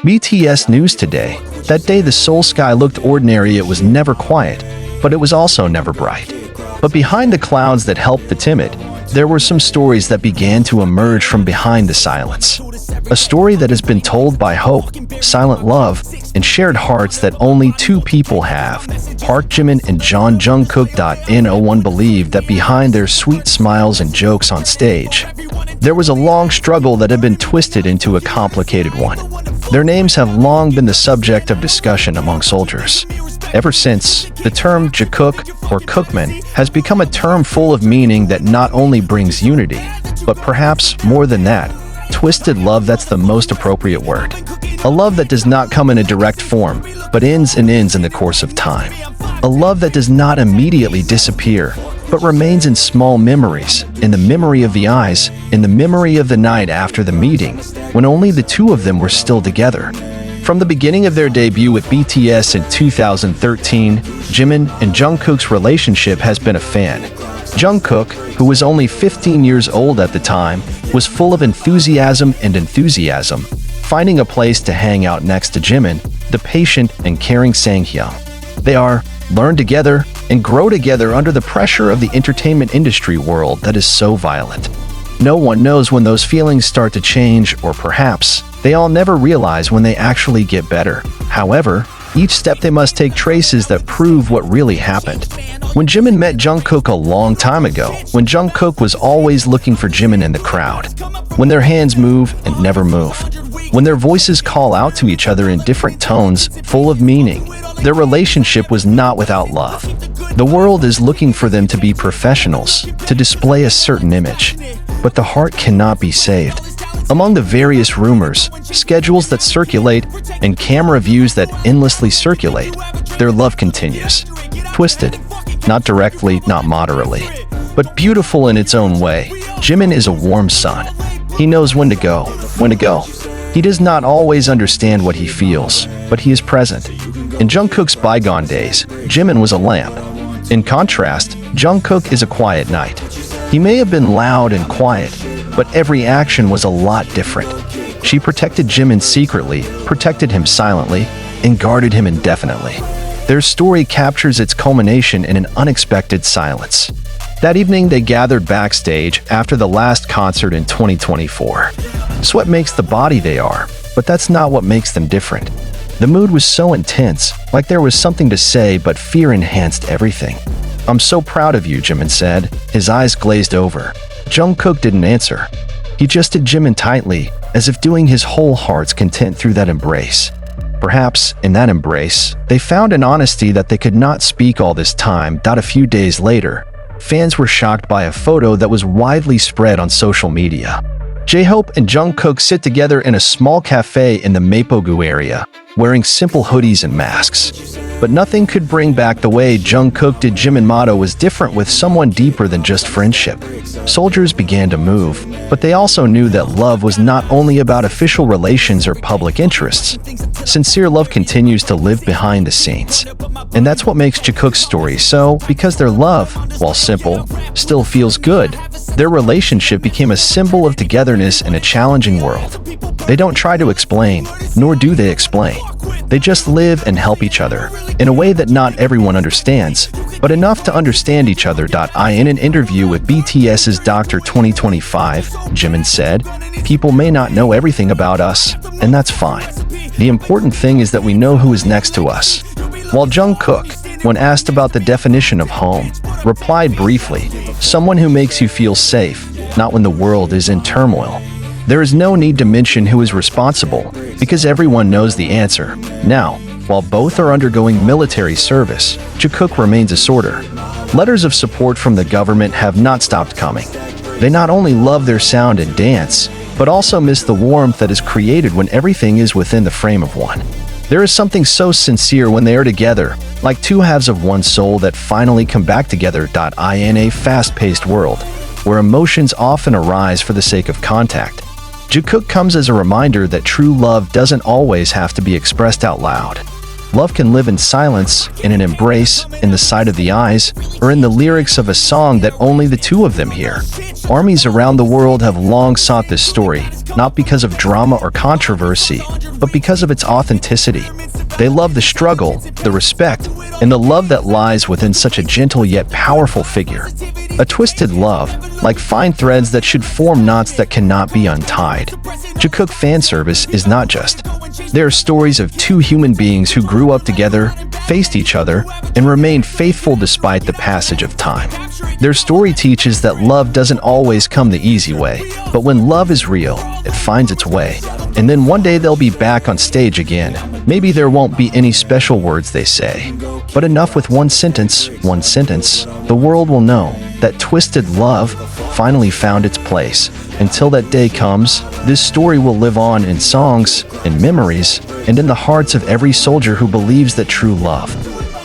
BTS News Today. That day the Seoul sky looked ordinary. It was never quiet, but it was also never bright. But behind the clouds that helped the timid, there were some stories that began to emerge from behind the silence. A story that has been told by hope, silent love, and shared hearts that only two people have. Park Jimin and Jungkook. No one believed that behind their sweet smiles and jokes on stage, there was a long struggle that had been twisted into a complicated one. Their names have long been the subject of discussion among soldiers. Ever since, the term Jikook or Kookmin has become a term full of meaning that not only brings unity, but perhaps more than that, twisted love. That's the most appropriate word. A love that does not come in a direct form, but ends in the course of time. A love that does not immediately disappear, but remains in small memories, in the memory of the eyes, in the memory of the night after the meeting, when only the two of them were still together. From the beginning of their debut with BTS in 2013, Jimin and Jungkook's relationship has been a fan. Jungkook, who was only 15 years old at the time, was full of enthusiasm, finding a place to hang out next to Jimin, the patient and caring Sanghyun. They learn together and grow together under the pressure of the entertainment industry world that is so violent. No one knows when those feelings start to change, or perhaps they all never realize when they actually get better. However, each step they must take traces that prove what really happened. When Jimin met Jungkook a long time ago, when Jungkook was always looking for Jimin in the crowd, when their hands move and never move, when their voices call out to each other in different tones, full of meaning, their relationship was not without love. The world is looking for them to be professionals, to display a certain image, but the heart cannot be saved. Among the various rumors, schedules that circulate, and camera views that endlessly circulate, their love continues. Twisted, not directly, not moderately, but beautiful in its own way. Jimin is a warm sun. He knows when to go. He does not always understand what he feels, but he is present. In Jungkook's bygone days, Jimin was a lamp. In contrast, Jungkook is a quiet knight. He may have been loud and quiet, but every action was a lot different. She protected Jimin secretly, protected him silently, and guarded him indefinitely. Their story captures its culmination in an unexpected silence. That evening, they gathered backstage after the last concert in 2024. Sweat makes the body they are, but that's not what makes them different. The mood was so intense, like there was something to say, but fear enhanced everything. "I'm so proud of you," Jimin said. His eyes glazed over. Jungkook didn't answer. He just did Jimin tightly, as if doing his whole heart's content through that embrace. Perhaps, in that embrace, they found an honesty that they could not speak all this time. A few days later, fans were shocked by a photo that was widely spread on social media. J-Hope and Jungkook sit together in a small cafe in the Mapogu area, wearing simple hoodies and masks. But nothing could bring back the way Jungkook did Jimin. Motto was different, with someone deeper than just friendship. Soldiers began to move, but they also knew that love was not only about official relations or public interests. Sincere love continues to live behind the scenes. And that's what makes Jikook's story so, because their love, while simple, still feels good. Their relationship became a symbol of togetherness in a challenging world. They don't try to explain, nor do they explain. They just live and help each other, in a way that not everyone understands, but enough to understand each other. In an interview with BTS's Dr. 2025, Jimin said, "People may not know everything about us, and that's fine. The important thing is that we know who is next to us." While Jungkook, when asked about the definition of home, replied briefly, "Someone who makes you feel safe, not when the world is in turmoil." There is no need to mention who is responsible, because everyone knows the answer. Now, while both are undergoing military service, Jikook remains a sorter. Letters of support from the government have not stopped coming. They not only love their sound and dance, but also miss the warmth that is created when everything is within the frame of one. There is something so sincere when they are together, like two halves of one soul that finally come back together. In a fast-paced world, where emotions often arise for the sake of contact, Jikook comes as a reminder that true love doesn't always have to be expressed out loud. Love can live in silence, in an embrace, in the sight of the eyes, or in the lyrics of a song that only the two of them hear. Armies around the world have long sought this story, not because of drama or controversy, but because of its authenticity. They love the struggle, the respect, and the love that lies within such a gentle yet powerful figure. A twisted love, like fine threads that should form knots that cannot be untied. Jikook fan service is not just. They are stories of two human beings who grew up together, faced each other, and remained faithful despite the passage of time. Their story teaches that love doesn't always come the easy way, but when love is real, it finds its way. And then one day they'll be back on stage again. Maybe there won't be any special words they say, but enough with one sentence, the world will know that twisted love finally found its place. Until that day comes, this story will live on in songs, in memories, and in the hearts of every soldier who believes that true love,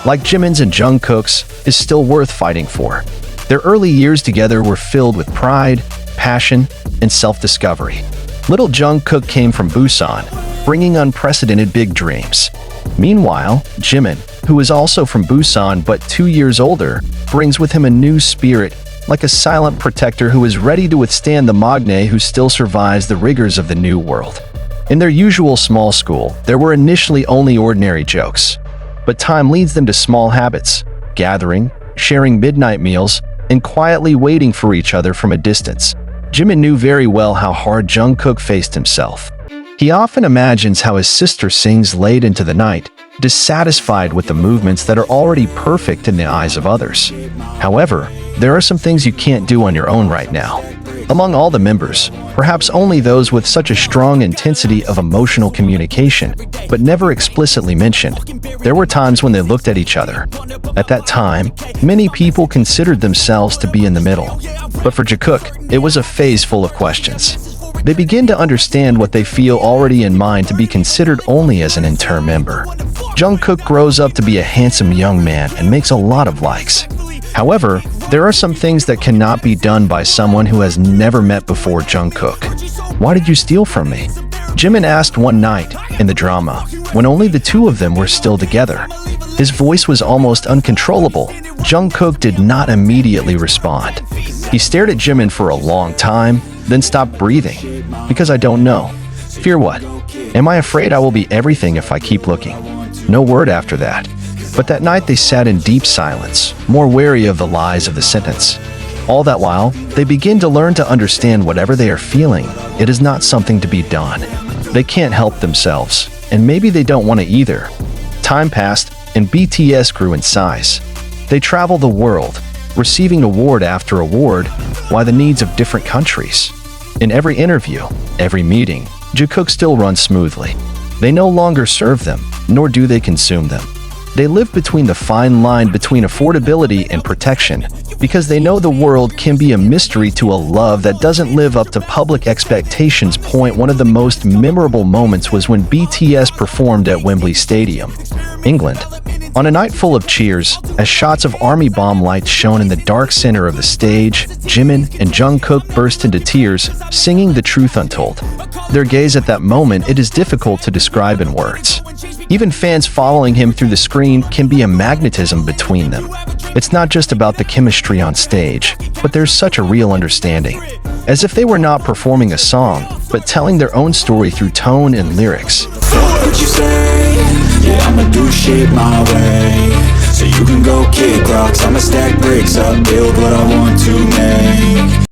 like Jimin's and Jungkook's, is still worth fighting for. Their early years together were filled with pride, passion, and self-discovery. Little Jungkook came from Busan, bringing unprecedented big dreams. Meanwhile, Jimin, who is also from Busan but 2 years older, brings with him a new spirit, like a silent protector who is ready to withstand the magne who still survives the rigors of the new world. In their usual small school, there were initially only ordinary jokes, but time leads them to small habits, gathering, sharing midnight meals, and quietly waiting for each other from a distance. Jimin knew very well how hard Jungkook faced himself. He often imagines how his sister sings late into the night, dissatisfied with the movements that are already perfect in the eyes of others. However, there are some things you can't do on your own right now. Among all the members, perhaps only those with such a strong intensity of emotional communication, but never explicitly mentioned, there were times when they looked at each other. At that time, many people considered themselves to be in the middle. But for Jikook, it was a phase full of questions. They begin to understand what they feel already in mind to be considered only as an interim member. Jungkook grows up to be a handsome young man and makes a lot of likes. However, there are some things that cannot be done by someone who has never met before Jungkook. "Why did you steal from me?" Jimin asked one night in the drama, when only the two of them were still together. His voice was almost uncontrollable. Jungkook did not immediately respond. He stared at Jimin for a long time, then stopped breathing. "Because I don't know." "Fear what?" "Am I afraid I will be everything if I keep looking?" No word after that. But that night they sat in deep silence, more wary of the lies of the sentence. All that while, they begin to learn to understand whatever they are feeling, it is not something to be done. They can't help themselves, and maybe they don't want to either. Time passed, and BTS grew in size. They travel the world, receiving award after award, while the needs of different countries. In every interview, every meeting, Jikook still runs smoothly. They no longer serve them, nor do they consume them. They live between the fine line between affordability and protection, because they know the world can be a mystery to a love that doesn't live up to public expectations. One of the most memorable moments was when BTS performed at Wembley Stadium, England. On a night full of cheers, as shots of army bomb lights shone in the dark center of the stage, Jimin and Jungkook burst into tears, singing The Truth Untold. Their gaze at that moment, it is difficult to describe in words. Even fans following him through the screen can be a magnetism between them. It's not just about the chemistry on stage, but there's such a real understanding. As if they were not performing a song, but telling their own story through tone and lyrics. What you say? Yeah, I'ma do shit my way. So you can go kick rocks, I'ma stack bricks up, build what I want to make.